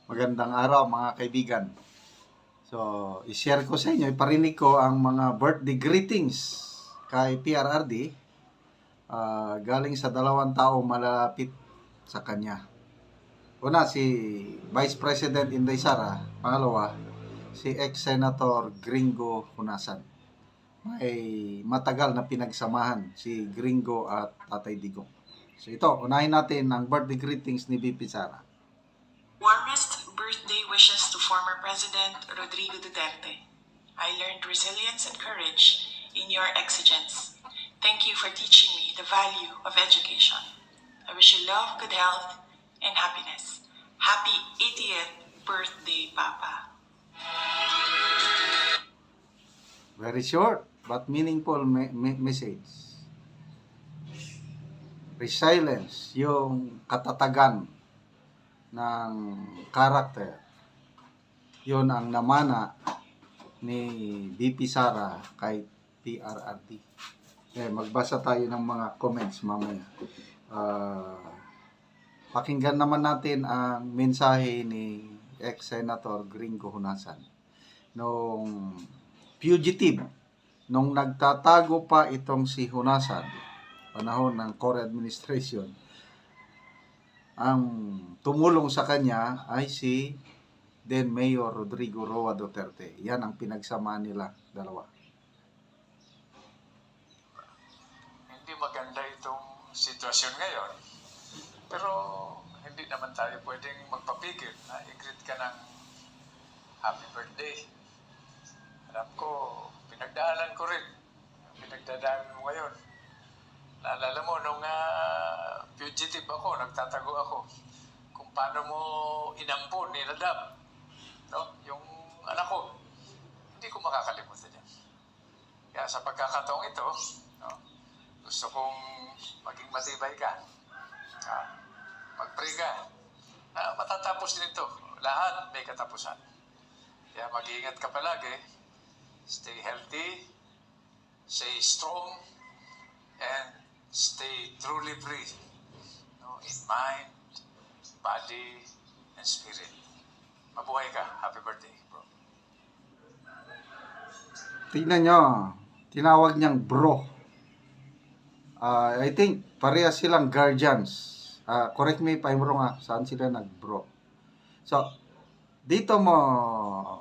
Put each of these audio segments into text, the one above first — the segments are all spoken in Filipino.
Magandang araw mga kaibigan. So, i-share ko sa inyo, iparinig ko ang mga birthday greetings kay PRRD galing sa dalawang tao malalapit sa kanya. Una, si Vice President Inday Sara. Pangalawa, si ex-Senator Gringo Hunasan. May matagal na pinagsamahan si Gringo at Tatay Digong. So ito, unahin natin ang birthday greetings ni VP Sara. Warmest birthday wishes to former President Rodrigo Duterte. I learned resilience and courage in your exigence. Thank you for teaching me the value of education. I wish you love, good health, and happiness. Happy 80th birthday, Papa. Very short but meaningful message. Resilience, yung katatagan ng karakter. Yun ang namana ni VP Sara kay PRRD. Magbasa tayo ng mga comments mamaya. Pakinggan naman natin ang mensahe ni ex-Senator Gringo Hunasan. Nung fugitive, nung nagtatago pa itong si Hunasan, panahon ng Core Administration, ang tumulong sa kanya ay si then Mayor Rodrigo Roa Duterte. Yan ang pinagsamaan nila dalawa. Hindi maganda itong sitwasyon ngayon. Pero hindi naman tayo pwedeng magpapigil na i-greet ka ng happy birthday. Alam ko, pinagdaanan ko rin. Pinagdadaanan mo ngayon. Naalala mo, nung fugitive ako, nagtatago ako, kung paano mo inampon, niladap, no? Yung anak ko, hindi ko makakalimutan yan. Kaya sa pagkakataong ito, no, gusto kong maging matibay ka. Mag-pray ka. Matatapos din ito. Lahat may katapusan. Kaya mag-iingat ka palagi. Stay healthy, stay strong, and stay truly free, no, in mind, body, and spirit. Mabuhay ka. Happy birthday, bro. Tingnan nyo, tinawag niyang bro. I think parehas silang guardians. Correct me if I'm wrong, saan sila nag-bro. So, dito mo,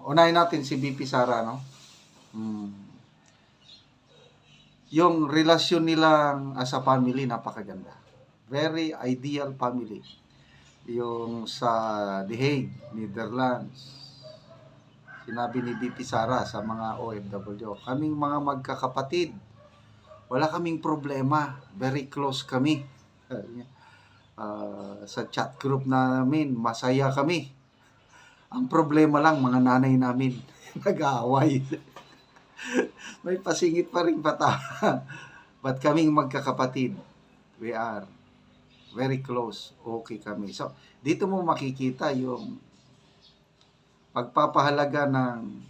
unahin natin si VP Sara, no? Yung relasyon nilang as a family, napakaganda. Very ideal family. Yung sa The Hague, Netherlands, sinabi ni VP Sara sa mga OFW, kaming mga magkakapatid, wala kaming problema. Very close kami. Sa chat group namin, masaya kami. Ang problema lang, mga nanay namin, nag-aaway. May pasingit pa rin bata. But kaming magkakapatid, we are very close. Okay kami. So, dito mo makikita yung pagpapahalaga ng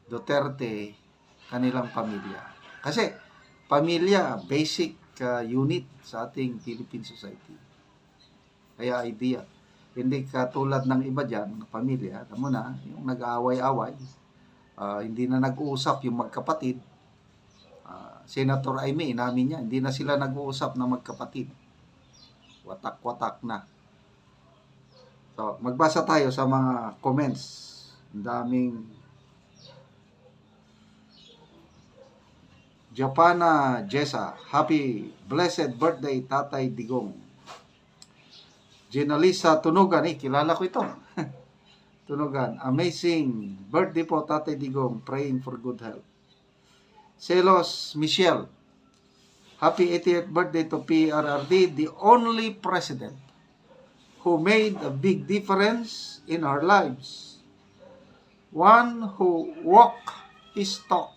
Duterte kanilang pamilya. Kasi, pamilya, basic unit sa ating Philippine society. Kaya idea. Hindi katulad ng iba dyan, pamilya, alam mo na, yung nag-aaway-away, hindi na nag-uusap yung magkapatid. Senator Aimee, inamin niya, hindi na sila nag-uusap na magkapatid. Watak-watak na. So, magbasa tayo sa mga comments. Ang daming Japana Jessa, happy blessed birthday Tatay Digong. Jenalisa Tunugan, kilala ko ito. Tunugan, amazing birthday po Tatay Digong, praying for good health. Celos Michelle, happy 80th birthday to PRRD, the only president who made a big difference in our lives. One who walked his talk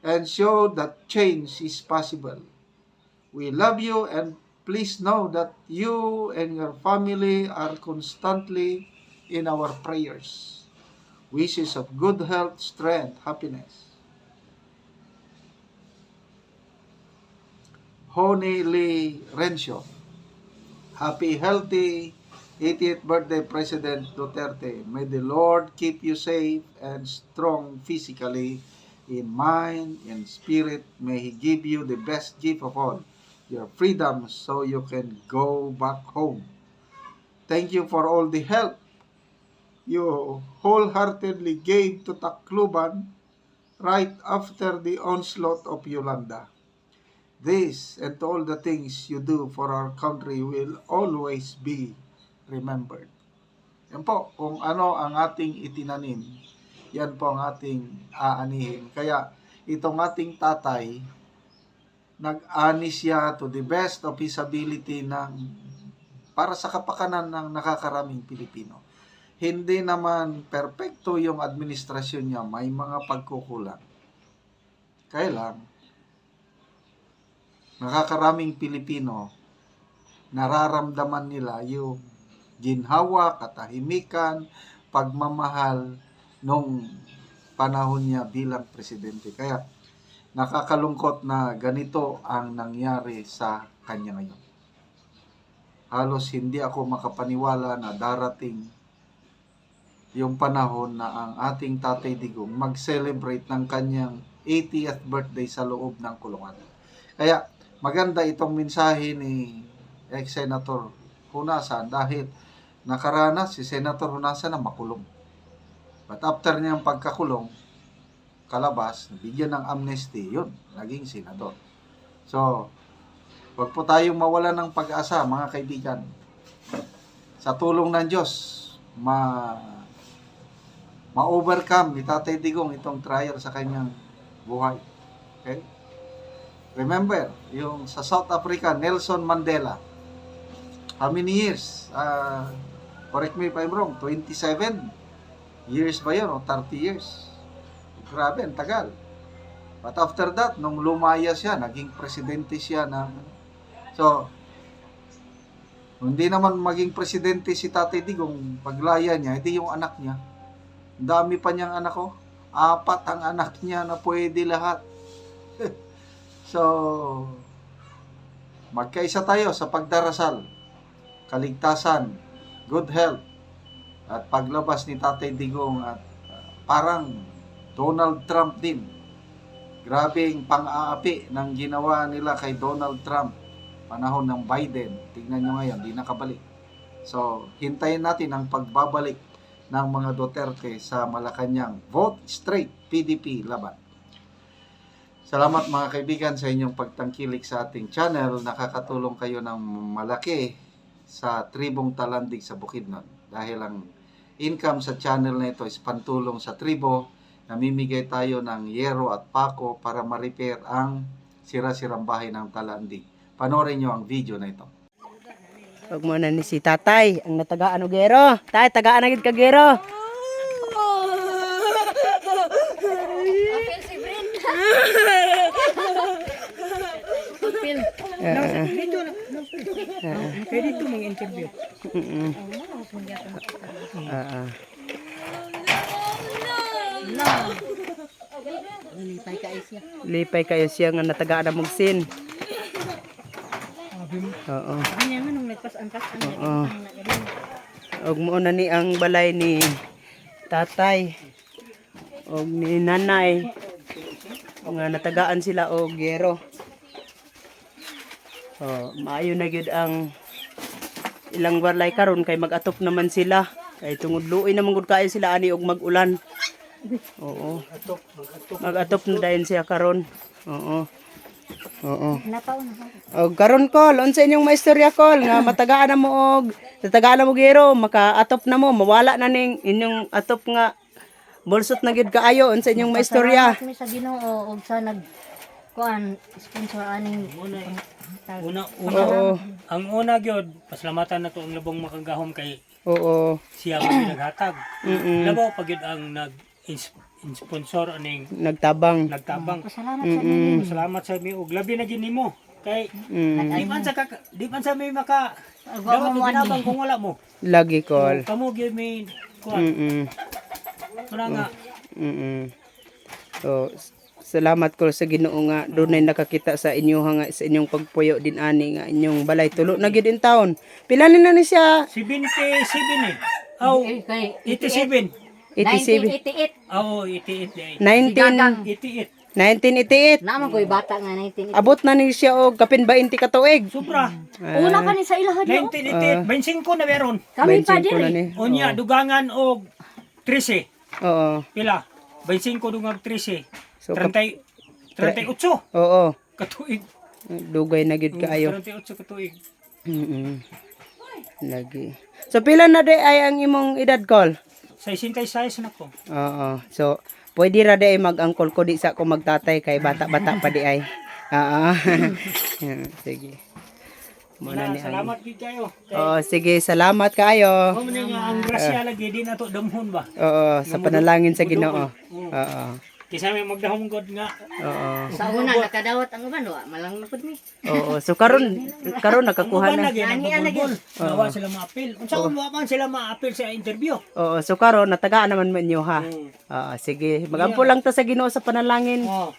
and showed that change is possible. We love you and please know that you and your family are constantly in our prayers. Wishes of good health, strength, happiness. Honey Lee Rencio, happy, healthy 80th birthday, President Duterte. May the Lord keep you safe and strong physically, in mind, in spirit. May He give you the best gift of all, your freedom, so you can go back home. Thank you for all the help you wholeheartedly gave to Tacloban right after the onslaught of Yolanda. This and all the things you do for our country will always be remembered. Yan po, kung ano ang ating itinanim, yan po ang ating aanihin. Kaya itong ating tatay, nag-ani siya to the best of his ability para sa kapakanan ng nakakaraming Pilipino. Hindi naman perpekto yung administrasyon niya, may mga pagkukulang. Kaya lang, nakakaraming Pilipino, nararamdaman nila yung ginhawa, katahimikan, pagmamahal nung panahon niya bilang presidente. Kaya nakakalungkot na ganito ang nangyari sa kanya ngayon. Halos hindi ako makapaniwala na darating yung panahon na ang ating Tatay Digong mag-celebrate ng kanyang 80th birthday sa loob ng kulungan. Kaya maganda itong mensahe ni ex-Senator Hunasan dahil nakaranas si Senator Hunasan na makulong. But after niyang pagkakulong, kalabas, bigyan ng amnesty, yun, naging senador. So, wag po tayong mawala ng pag-asa, mga kaibigan. Sa tulong ng Diyos, ma-overcome ni Tatay Digong itong trial sa kanyang buhay. Okay? Remember, yung sa South Africa, Nelson Mandela, how many years? Correct me if I'm wrong, 27 years ba yun? O 30 years? Grabe, ang tagal. But after that, nung lumaya siya, naging presidente siya ng... So, hindi naman maging presidente si Tatay Digong, paglaya niya, hindi yung anak niya. Ang dami pa niyang anak ko. 4 ang anak niya na pwede lahat. So, magkaisa tayo sa pagdarasal, kaligtasan, good health, at paglabas ni Tatay Digong at parang Donald Trump din. Grabing pang-aapi ng ginawa nila kay Donald Trump panahon ng Biden. Tignan nyo ngayon, di nakabalik. So, hintayin natin ang pagbabalik ng mga Duterte sa Malacanang. Vote straight, PDP laban. Salamat mga kaibigan sa inyong pagtangkilik sa ating channel. Nakakatulong kayo ng malaki sa tribong Talandig sa Bukidnon. Dahil ang income sa channel na ito is pantulong sa tribo. Namimigay tayo ng yero at pako para ma-repair ang sira-sirang bahay ng Talandig. Panoorin nyo ang video na ito. Huwag mo na ni si tatay, ang natagaan o gero. Tay, tagaan agad ka gero. Kaya dito mga interview. Lipay kayo siya nga natagaan na mugsin. Oo. Kanya nga nung nagpas-anpas ang Oo. Og mo na ni ang balay ni tatay og ni nanay nga natagaan sila og gero. Maayo na gyud ang ilang warlay karon kay mag-atop naman sila kay tungod luoy naman gud kayo sila ani og mag-ulan. Oo. Mag-atop na dayon siya karon. Oo. Oo. Og karon kol, unsa inyong maistorya kol nga matagaan na mo og tatagaan na mo gero, maka-atop na mo, mawala na ning inyong atop nga bolsot na gyud kaayo, unsa inyong maistorya? kami sa Ginoo og sa kuan sponsor aning Oo. Ang una gyud pasalamatan nato ang labong makagahom kay Oo. siya man naghatag. Labaw pag gyud ang nag-sponsor aning Nagtabang. nagtabang. Salamat sa inyo. Salamat sa mi og labi na gyud nimo kay di man sa mi maka Gawa dapat mo ginabang kung wala mo. Lagi kol. Kamo gyud mi kuan. Muna nga So, Salamat ko sa Ginoo nga dunay nakakita sa inyo nga sa inyong pagpuyo din ani nga inyong balay tulo na gid in taon. Pila na ni siya? 77 eh. Aw, 87. 1988. Aw, 88 day. 19 88. 1988. Naman ko'y bata nga 1988. Abot na ni siya og kapin 20 ka tuig. Sobra. Una pa ni sa ilahan niyo. 1988, 25 na meron. Kami pa 25 ko na din. ni. Unya, dugangan og 13. Oo. Pila? 25 dungag 13. So, 38 Oo. katuig. Dugay na gid kaayo. 38 katuig. Lagi. So pila na day ay ang imong edad call? 66 na ko. Oo. So pwede ra day mag-angkol ko di sa ako magtatay kay bata-bata pa di ay. Oo. Sige. Muna ni ay. Salamat gid kayo. Oo, sige, salamat kaayo. Mo man nga ang grasya lagi di na to damhon ba. Oo, sa panalangin sa Ginoo. Oo. Kisa may magdahom god nga. Oo. Sa una nakadawat ang uban wa malang napud mi. Oo. So karon nakakuha na. Lagi nagbubol. Nawa sila ma-appeal. Unsa man wa man sila ma-appeal sa interview. Oo, so karon natagaan naman man inyo ha. Oo, sige. Magampo lang ta sa Ginoo sa panalangin. Oh.